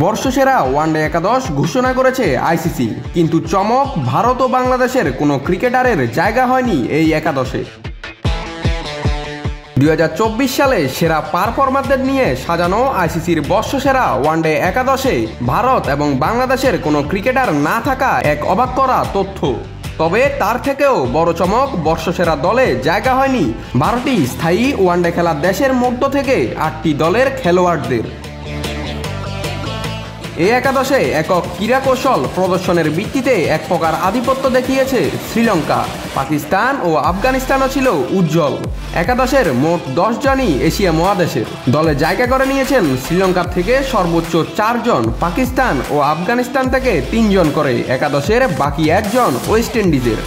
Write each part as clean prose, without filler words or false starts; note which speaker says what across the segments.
Speaker 1: বর্ষসেরা ওয়ানডে একাদশ ঘোষণা করেছে আইসিসি, কিন্তু চমক, ভারত ও বাংলাদেশের কোনো ক্রিকেটারের জায়গা হয়নি এই একাদশে। 2024 সালে সেরা পারফরমারদের নিয়ে সাজানো আইসিসির বর্ষসেরা ওয়ানডে একাদশে ভারত এবং বাংলাদেশের কোনো ক্রিকেটার না থাকা এক অবাক করা তথ্য। তবে তার থেকেও বড় চমক, বর্ষসেরা দলে জায়গা হয়নি ভারতই স্থায়ী ওয়ানডে খেলার দেশের মধ্য থেকে 8টি দলের খেলোয়াড়দের। এই একাদশে একক ক্রীড়াকৌশল প্রদর্শনের ভিত্তিতে এক প্রকার আধিপত্য দেখিয়েছে শ্রীলঙ্কা। পাকিস্তান ও আফগানিস্তানও ছিল উজ্জ্বল। একাদশের মোট 10 জনই এশিয়া মহাদেশের। দলে জায়গা করে নিয়েছেন শ্রীলঙ্কা থেকে সর্বোচ্চ 4 জন, পাকিস্তান ও আফগানিস্তান থেকে 3 জন করে, একাদশের বাকি 1 জন ওয়েস্ট ইন্ডিজের।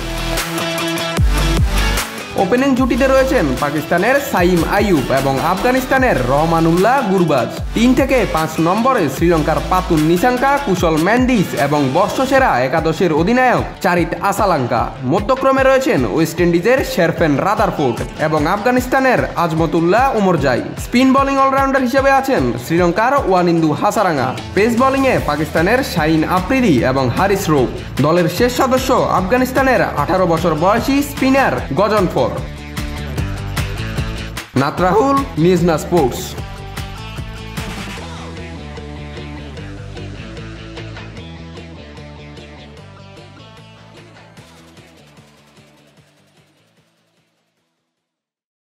Speaker 1: ওপেনিং জুটিতে রয়েছেন পাকিস্তানের সাইম আইয়ুব এবং আফগানিস্তানের রহমানুল্লাহ গুরবাজ। 3 থেকে 5 নম্বরে শ্রীলঙ্কার পাতুন নিসাঙ্কা, কুশল মেন্ডিস এবং বর্ষসেরা একাদশের অধিনায়ক চারিত আসালাঙ্কা। মধ্যক্রমে রয়েছেন ওয়েস্ট ইন্ডিজের শেরফেন রাদারফোর্ড এবং আফগানিস্তানের Azmatullah Omarzai. Spin bowling allrounder হিসেবে আছেন শ্রীলঙ্কার ওয়ানিন্দু হাসারাঙ্গা। পেস বোলিংয়ে পাকিস্তানের শাহিন আফ্রিদি এবং হারিস রৌফ। দলের শেষ সদস্য আফগানিস্তানের 18 বছর বয়সী স্পিনার গজনফর। নাত রাহুল, নিউজ না স্পোর্টস।